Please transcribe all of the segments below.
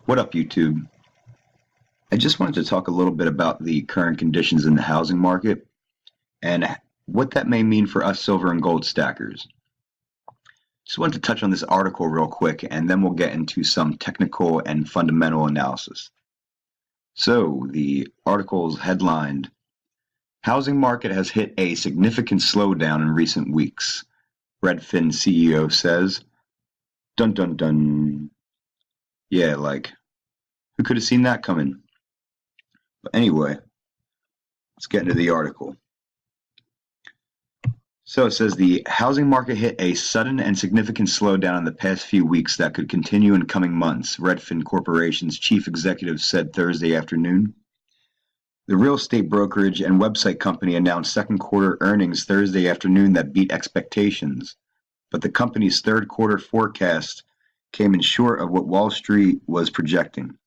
What up, YouTube? I just wanted to talk a little bit about the current conditions in the housing market and what that may mean for us silver and gold stackers. Just wanted to touch on this article real quick, and then we'll get into some technical and fundamental analysis. So, the article's headlined, Housing Market Has Hit a Significant Slowdown in Recent Weeks, Redfin CEO says. Dun dun dun. Yeah, who could have seen that coming? But anyway, let's get into the article. So it says the housing market hit a sudden and significant slowdown in the past few weeks that could continue in coming months, Redfin Corporation's chief executive said Thursday afternoon. The real estate brokerage and website company announced second quarter earnings Thursday afternoon that beat expectations, but the company's third quarter forecast came in short of what Wall Street was projecting.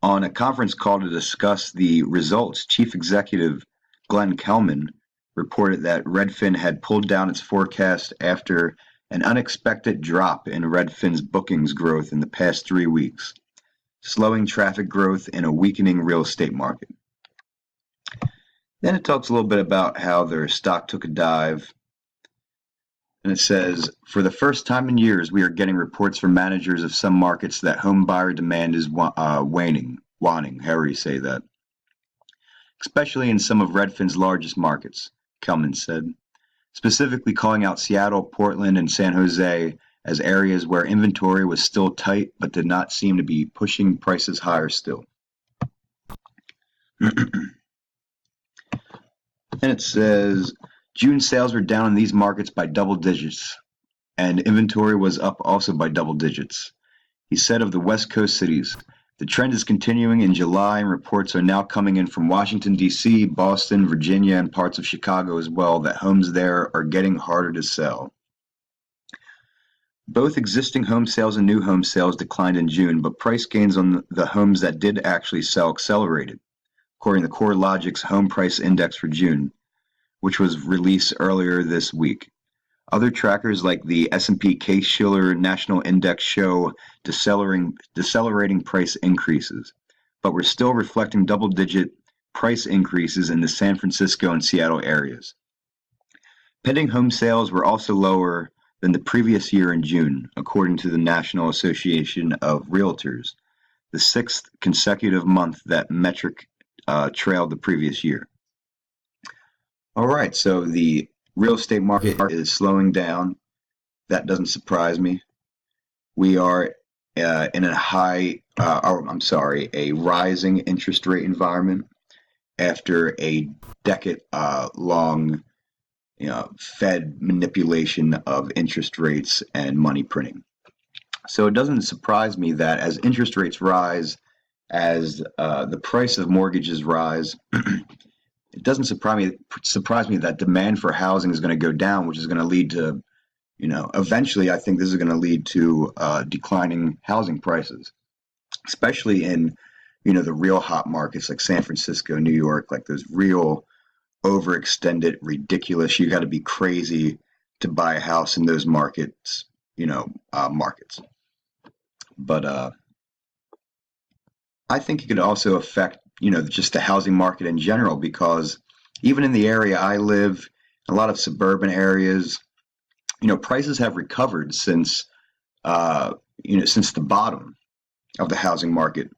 On a conference call to discuss the results, chief executive Glenn Kelman reported that Redfin had pulled down its forecast after an unexpected drop in Redfin's bookings growth in the past 3 weeks, slowing traffic growth in a weakening real estate market. Then it talks a little bit about how their stock took a dive. And it says, for the first time in years, we are getting reports from managers of some markets that home buyer demand is waning, however you say that, especially in some of Redfin's largest markets, Kelman said, specifically calling out Seattle, Portland, and San Jose as areas where inventory was still tight but did not seem to be pushing prices higher still. And it says, June sales were down in these markets by double digits, and inventory was up also by double digits. He said of the West Coast cities, the trend is continuing in July, and reports are now coming in from Washington, D.C., Boston, Virginia, and parts of Chicago as well that homes there are getting harder to sell. Both existing home sales and new home sales declined in June, but price gains on the homes that did actually sell accelerated, according to CoreLogic's Home Price Index for June, which was released earlier this week. Other trackers like the S&P Case-Shiller National Index show decelerating price increases, but we're still reflecting double-digit price increases in the San Francisco and Seattle areas. Pending home sales were also lower than the previous year in June, according to the National Association of Realtors, the sixth consecutive month that metric trailed the previous year. All right, so the real estate market is slowing down. That doesn't surprise me. We are in a rising interest rate environment after a decade-long, Fed manipulation of interest rates and money printing. So it doesn't surprise me that as interest rates rise, as the price of mortgages rise, it doesn't surprise me that demand for housing is going to go down, which is going to lead to, eventually I think this is going to lead to declining housing prices, especially in, the real hot markets like San Francisco, New York, like those real overextended, ridiculous, you got to be crazy to buy a house in those markets, markets. But I think it could also affect just the housing market in general, because even in the area I live, a lot of suburban areas, prices have recovered since the bottom of the housing market.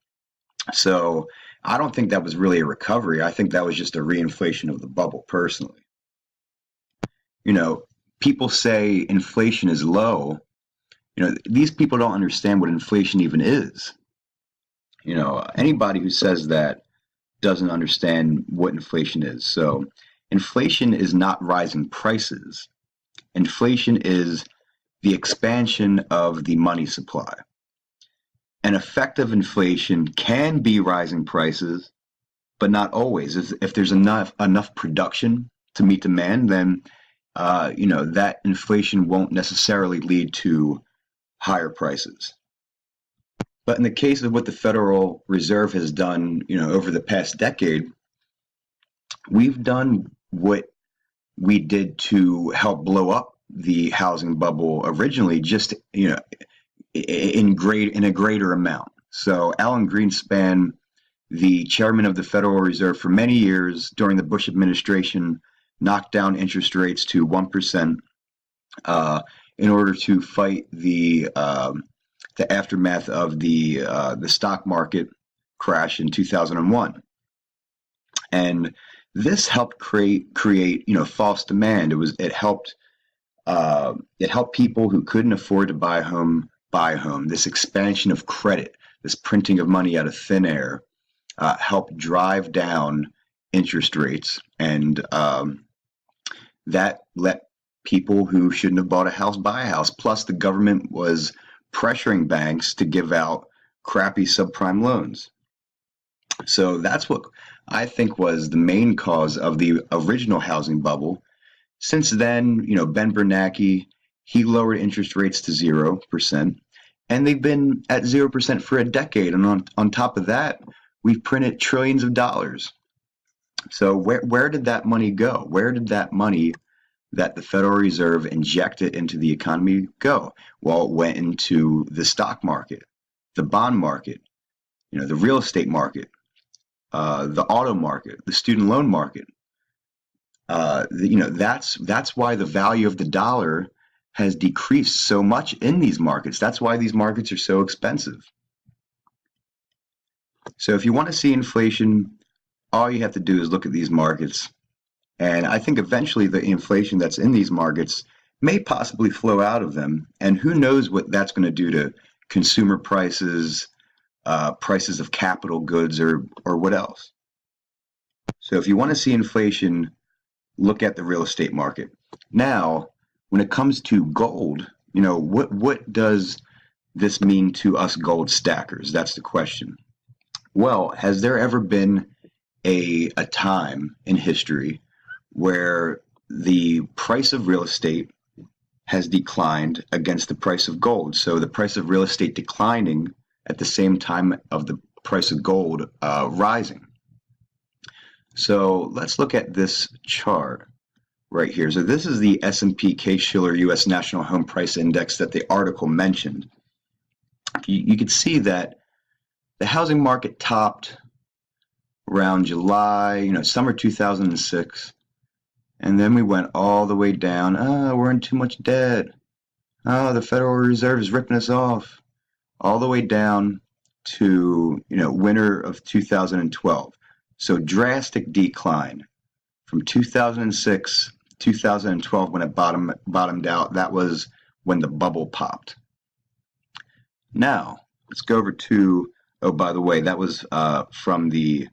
So I don't think that was really a recovery. I think that was just a reinflation of the bubble, personally. People say inflation is low. These people don't understand what inflation even is. Anybody who says that doesn't understand what inflation is. So inflation is not rising prices. Inflation is the expansion of the money supply. An effect of inflation can be rising prices, but not always. If there's enough production to meet demand, then that inflation won't necessarily lead to higher prices. But in the case of what the Federal Reserve has done, over the past decade, we've done what we did to help blow up the housing bubble originally, just in a greater amount. So Alan Greenspan, the chairman of the Federal Reserve for many years during the Bush administration, knocked down interest rates to 1% in order to fight the aftermath of the stock market crash in 2001. And this helped create false demand. It helped people who couldn't afford to buy a home buy a home. This expansion of credit, this printing of money out of thin air, helped drive down interest rates, and that let people who shouldn't have bought a house buy a house. Plus, the government was pressuring banks to give out crappy subprime loans. So that's what I think was the main cause of the original housing bubble. Since then, Ben Bernanke, he lowered interest rates to 0%, and they've been at 0% for a decade. And on top of that, we've printed trillions of dollars. So where did that money go? Where did that money that the Federal Reserve injected into the economy go? Well, it went into the stock market, the bond market, the real estate market, the auto market, the student loan market. That's why the value of the dollar has decreased so much in these markets. That's why these markets are so expensive. So if you want to see inflation, all you have to do is look at these markets. And I think eventually the inflation that's in these markets may possibly flow out of them. And who knows what that's going to do to consumer prices, prices of capital goods, or what else. So if you want to see inflation, look at the real estate market. Now, when it comes to gold, what does this mean to us gold stackers? That's the question. Well, has there ever been a time in history where the price of real estate has declined against the price of gold? So the price of real estate declining at the same time of the price of gold rising. So let's look at this chart right here. So this is the S&P Case-Shiller U.S. National Home Price Index that the article mentioned. You could see that the housing market topped around July, summer 2006. And then we went all the way down. We're in too much debt. The Federal Reserve is ripping us off. All the way down to, winter of 2012. So drastic decline from 2006, 2012 when it bottomed out. That was when the bubble popped. Now, let's go over to, oh, by the way, that was from the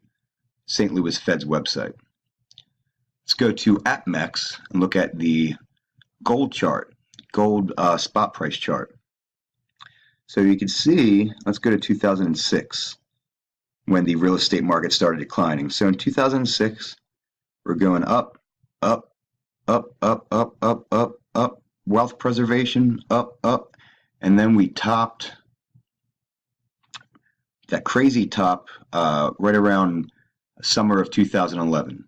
St. Louis Fed's website. Let's go to APMEX and look at the gold chart, gold spot price chart. So you can see, let's go to 2006 when the real estate market started declining. So in 2006, we're going up, up, up, up, up, up, up, up, wealth preservation, up, up, and then we topped that crazy top right around summer of 2011.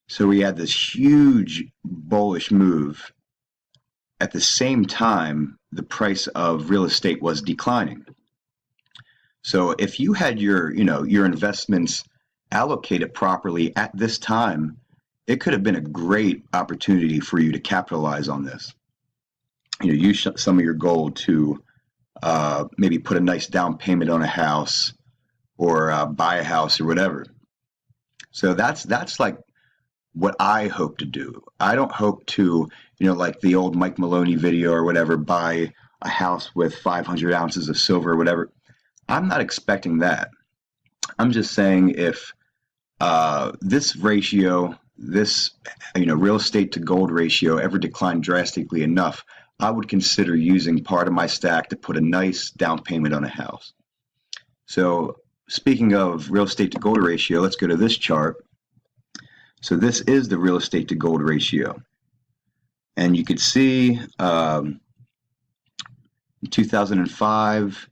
So we had this huge bullish move. At the same time, the price of real estate was declining. So if you had your investments allocated properly at this time, it could have been a great opportunity for you to capitalize on this. Use some of your gold to maybe put a nice down payment on a house or buy a house or whatever. So that's like what I hope to do. I don't hope to, like the old Mike Maloney video or whatever, buy a house with 500 ounces of silver or whatever. I'm not expecting that. I'm just saying if this ratio, this real estate to gold ratio ever declined drastically enough, I would consider using part of my stack to put a nice down payment on a house. So speaking of real estate to gold ratio, let's go to this chart. So this is the real estate to gold ratio. And you could see in 2005,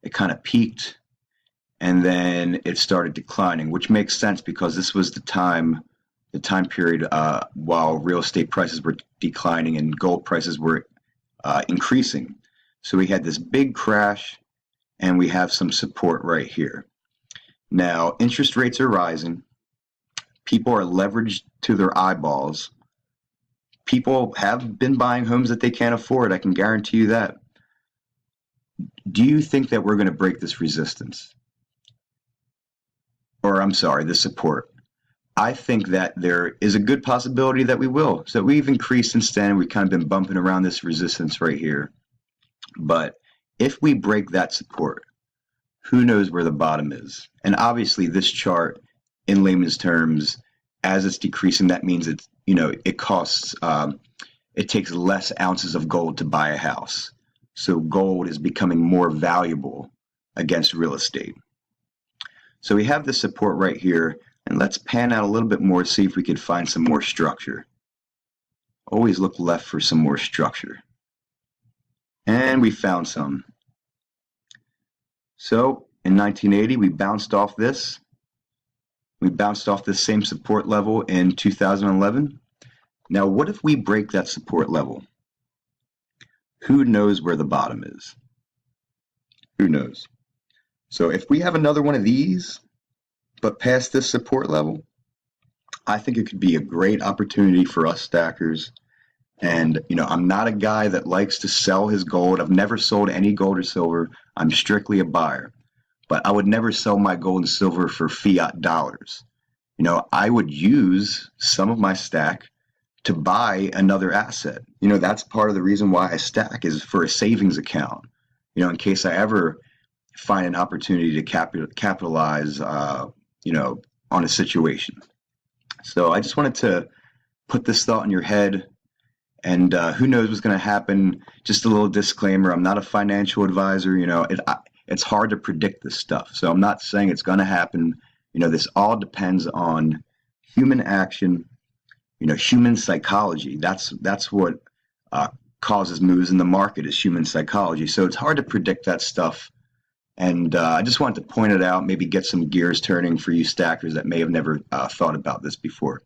it kind of peaked and then it started declining, which makes sense because this was the time period while real estate prices were declining and gold prices were increasing. So we had this big crash and we have some support right here. Now, interest rates are rising. People are leveraged to their eyeballs. People have been buying homes that they can't afford. I can guarantee you that. Do you think that we're going to break this resistance? Or I'm sorry, the support. I think that there is a good possibility that we will. So we've increased since then. We've kind of been bumping around this resistance right here. But if we break that support, who knows where the bottom is? And obviously this chart, in layman's terms, as it's decreasing, that means it's, it costs, it takes less ounces of gold to buy a house. So gold is becoming more valuable against real estate. So we have the support right here, and let's pan out a little bit more, see if we could find some more structure. Always look left for some more structure. And we found some. So in 1980, we bounced off this. We bounced off this same support level in 2011. Now, what if we break that support level? Who knows where the bottom is? Who knows? So if we have another one of these, but past this support level, I think it could be a great opportunity for us stackers. And, I'm not a guy that likes to sell his gold. I've never sold any gold or silver. I'm strictly a buyer. But I would never sell my gold and silver for fiat dollars. I would use some of my stack to buy another asset. That's part of the reason why I stack, is for a savings account. In case I ever find an opportunity to capitalize, on a situation. So I just wanted to put this thought in your head. And who knows what's going to happen. Just a little disclaimer, I'm not a financial advisor. It's hard to predict this stuff. So I'm not saying it's going to happen. This all depends on human action, human psychology. That's what causes moves in the market, is human psychology. So it's hard to predict that stuff. And I just wanted to point it out, maybe get some gears turning for you stackers that may have never thought about this before.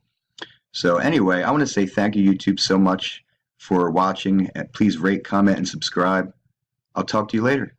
So anyway, I want to say thank you, YouTube, so much for watching. Please rate, comment, and subscribe. I'll talk to you later.